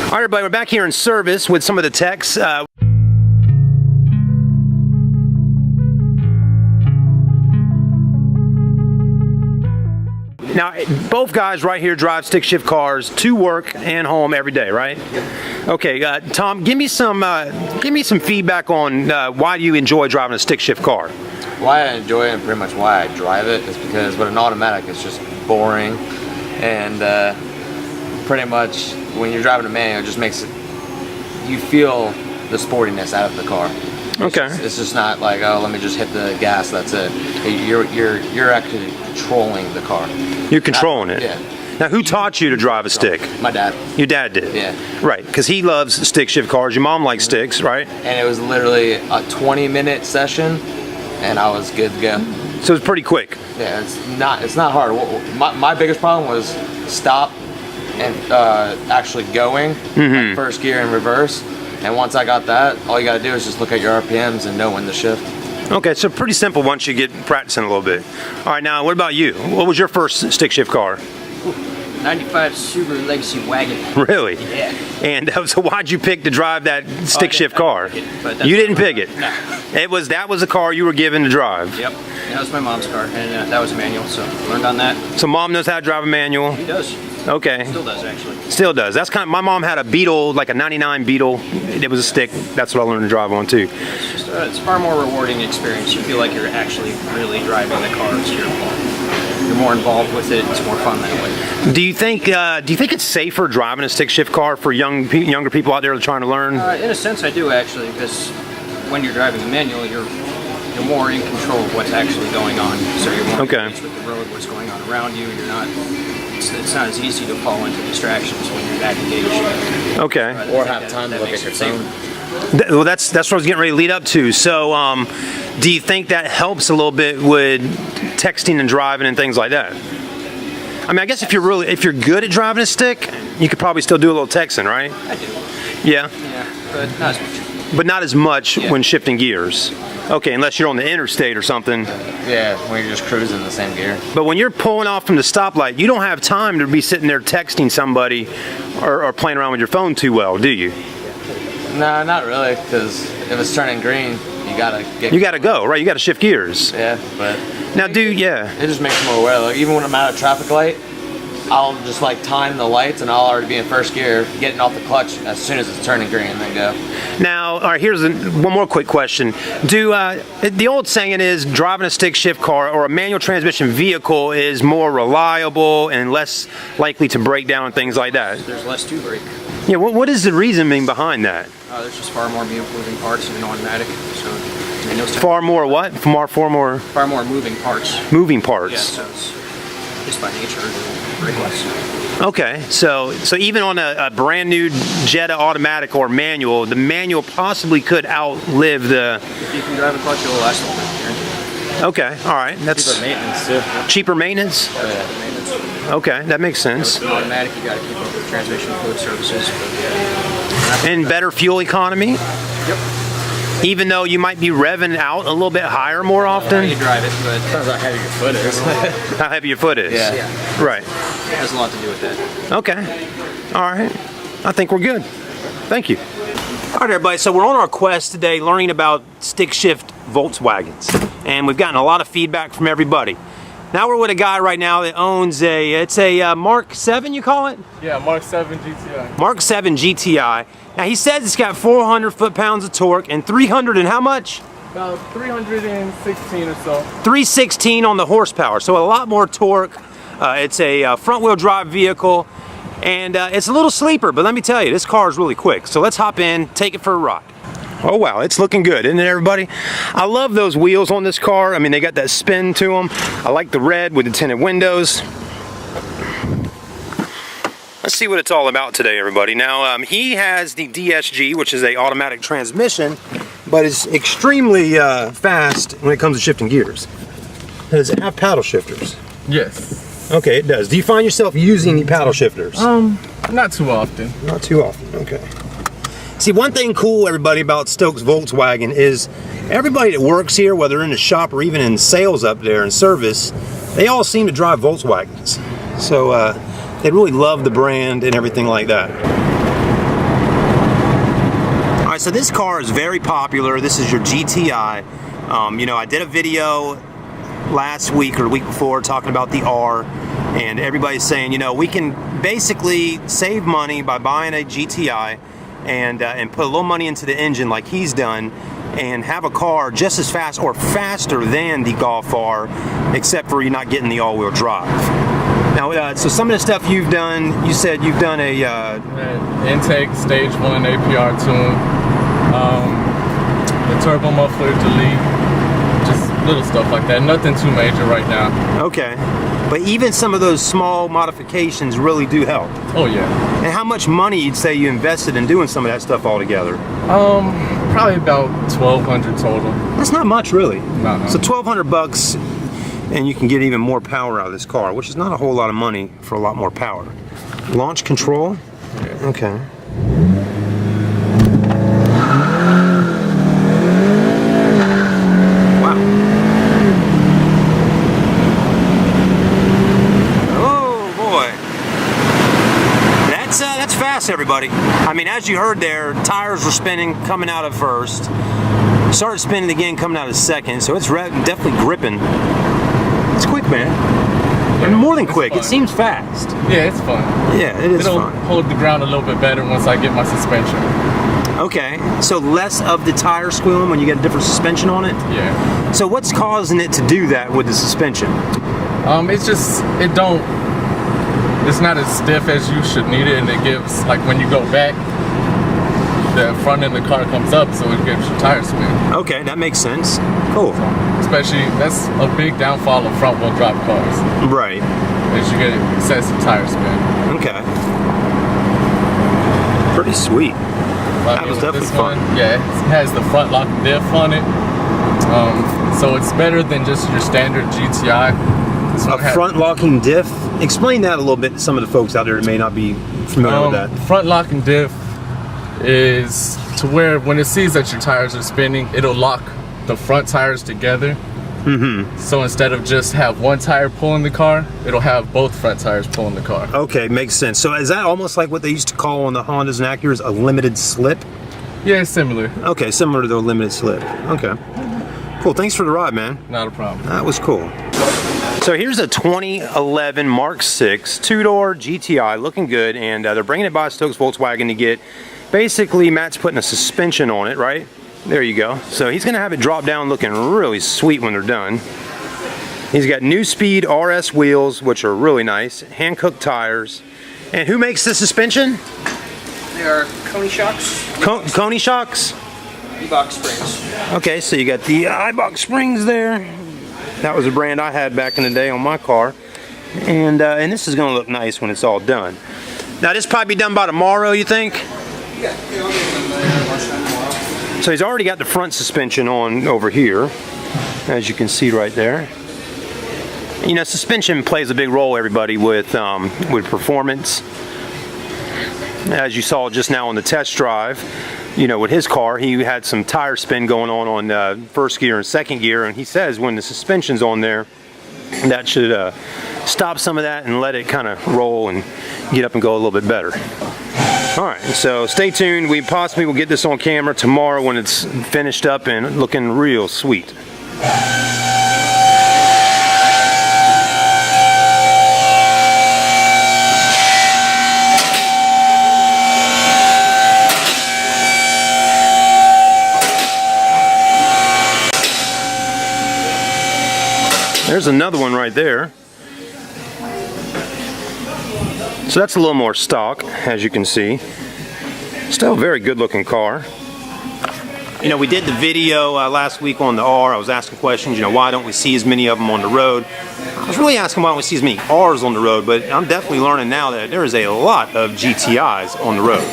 All right, everybody, we're back here in service with some of the techs. Now, both guys right here drive stick shift cars to work and home every day, right? Okay, Tom, give me some feedback on why you enjoy driving a stick shift car. Why I enjoy it and pretty much why I drive it is because with an automatic it's just boring, and pretty much when you're driving a manual it just makes it, you feel the sportiness out of the car. It's just not like, oh, let me just hit the gas, that's it. You're actually controlling the car. You're controlling it? Yeah. Now, who taught you to drive a stick? My dad. Your dad did? Yeah. Right, because he loves stick shift cars. Your mom likes sticks, right? And it was literally a 20-minute session, and I was good to go. So it's pretty quick? Yeah, it's not hard. My biggest problem was stop and actually going, like first gear in reverse. And once I got that, all you got to do is just look at your RPMs and know when to shift. Okay, so pretty simple once you get practicing a little bit. All right, now what about you? What was your first stick shift car? 95 Subaru Legacy wagon. Really? Yeah. And so why'd you pick to drive that stick shift car? You didn't pick it? No. That was a car you were given to drive? Yep. That was my mom's car, and that was a manual, so learned on that. So mom knows how to drive a manual? She does. Okay. Still does, actually. Still does. That's kind of, my mom had a Beetle, like a 99 Beetle. It was a stick. That's what I learned to drive on too. It's just it's a far more rewarding experience. You feel like you're actually really driving the car. So you're more involved with it. It's more fun that way. Do you think it's safer driving a stick shift car for younger people out there that are trying to learn? In a sense, I do actually, because when you're driving a manual, you're more in control of what's actually going on. So you're more engaged with the road, what's going on around you. You're not. It's not as easy to fall into distractions when you're that engaged. Okay. Or have time to look at your phone. Well, that's what I was getting ready to lead up to. So, do you think that helps a little bit with texting and driving and things like that? I mean, I guess if you're good at driving a stick, you could probably still do a little texting, right? I do. Yeah. Yeah, but not as much. But not as much when shifting gears. Okay, unless you're on the interstate or something. Yeah, when you're just cruising the same gear. But when you're pulling off from the stoplight, you don't have time to be sitting there texting somebody or playing around with your phone too well, do you? No, not really, because if it's turning green, you gotta go, right? You gotta shift gears. Yeah, but now, it just makes me more aware. Like even when I'm at a traffic light, I'll just like time the lights and I'll already be in first gear, getting off the clutch as soon as it's turning green, and then go. Now, all right, here's one more quick question. The old saying is driving a stick shift car or a manual transmission vehicle is more reliable and less likely to break down and things like that. There's less to break. Yeah, what is the reasoning behind that? There's just far more moving parts in an automatic. So far more what? Far more moving parts. Moving parts. Yeah, so it's just by nature break less. Okay, so even on a brand new Jetta automatic or manual, the manual possibly could outlive the. If you can drive a clutch, it'll last a little bit. Okay, all right, that's cheaper maintenance too. Cheaper maintenance. Yeah, maintenance. Okay, that makes sense. With an automatic, you got to keep up with transmission fluid services. And better fuel economy. Yep. Even though you might be revving out a little bit higher more often. How you drive it, but depends how heavy your foot is. How heavy your foot is. Yeah. Right. It has a lot to do with that. Okay. All right. I think we're good. Thank you. All right, everybody. So we're on our quest today, learning about stick shift Volkswagens, and we've gotten a lot of feedback from everybody. Now we're with a guy right now that owns it's a Mark 7, you call it? Yeah, Mark 7 GTI. Mark 7 GTI. Now he says it's got 400 foot-pounds of torque and 300 and how much? About 316 or so. 316 on the horsepower, so a lot more torque. It's a front-wheel drive vehicle, and it's a little sleeper, but let me tell you, this car is really quick. So let's hop in, take it for a ride. Oh wow, it's looking good, isn't it, everybody? I love those wheels on this car. I mean, they got that spin to them. I like the red with the tinted windows. Let's see what it's all about today, everybody. Now, he has the DSG, which is a automatic transmission, but it's extremely fast when it comes to shifting gears. Does it have paddle shifters? Yes. Okay, it does. Do you find yourself using the paddle shifters? Not too often. Not too often, okay. See, one thing cool, everybody, about Stokes Volkswagen is everybody that works here, whether in the shop or even in sales up there in service, they all seem to drive Volkswagens. So they really love the brand and everything like that. right, so this car is very popular. This is your GTI. You know, I did a video last week or the week before talking about the R, and everybody's saying, you know, we can basically save money by buying a GTI and put a little money into the engine like he's done, and have a car just as fast or faster than the Golf R, except for you're not getting the all-wheel drive. Now, so some of the stuff you've done, you said you've done a intake stage 1 APR tune, the turbo muffler delete, just little stuff like that. Nothing too major right now. Okay, but even some of those small modifications really do help. Oh yeah. And how much money you'd say you invested in doing some of that stuff altogether? Probably about $1,200 total. That's not much, really. No. So $1,200, and you can get even more power out of this car, which is not a whole lot of money for a lot more power. Launch control? Yeah. Okay. Wow. Oh boy. That's fast, everybody. I mean, as you heard there, tires were spinning coming out of first. Started spinning again coming out of second, so it's definitely gripping. It's quick, man. And more than quick, fun. It seems fast. Yeah, it's fun. Yeah, it is It'll fun. hold the ground a little bit better once I get my suspension. Okay, so less of the tire squealing when you get a different suspension on it? Yeah. So what's causing it to do that with the suspension? It's just, it's not as stiff as you should need it, and it gives, like when you go back, the front end of the car comes up, so it gives you tire spin. Okay, that makes sense. Cool. Especially, that's a big downfall of front wheel drive cars, Right. is you get excessive tire spin. Okay. Pretty sweet. But, That was with definitely this fun. one, yeah, it has the front lock diff on it, so it's better than just your standard GTI. This A one had- front locking diff? Explain that a little bit to some of the folks out there that may not be familiar with that. Front locking diff is to where when it sees that your tires are spinning, it'll lock the front tires together. So instead of just have one tire pulling the car, it'll have both front tires pulling the car. Okay, makes sense. So is that almost like what they used to call on the Hondas and Acuras a limited slip? Yeah, it's similar. Okay, similar to the limited slip. Okay. Cool, thanks for the ride, man. Not a problem. That was cool. So here's a 2011 Mark 6 two-door GTI, looking good, and they're bringing it by Stokes Volkswagen to get, basically Matt's putting a suspension on it, right? There you go. So he's gonna have it drop down looking really sweet when they're done. He's got new speed RS wheels, which are really nice, hand-cooked tires. And who makes the suspension? They are Coney shocks, Coney shocks? E-box springs. Okay, so you got the iBox springs there. That was a brand I had back in the day on my car. And this is gonna look nice when it's all done. Now this probably be done by tomorrow, you think? Yeah, I'll get them lunchtime tomorrow. So he's already got the front suspension on over here, as you can see right there. You know, suspension plays a big role, everybody, with performance. As you saw just now on the test drive, you know, with his car, he had some tire spin going on first gear and second gear, and he says when the suspension's on there, that should stop some of that and let it kind of roll and get up and go a little bit better. All right, so stay tuned. We possibly will get this on camera tomorrow when it's finished up and looking real sweet. There's another one right there. So that's a little more stock, as you can see. Still a very good looking car. You know, we did the video last week on the R. I was asking questions, you know, why don't we see as many of them on the road? I was really asking why don't we see as many R's on the road, but I'm definitely learning now that there is a lot of GTIs on the road.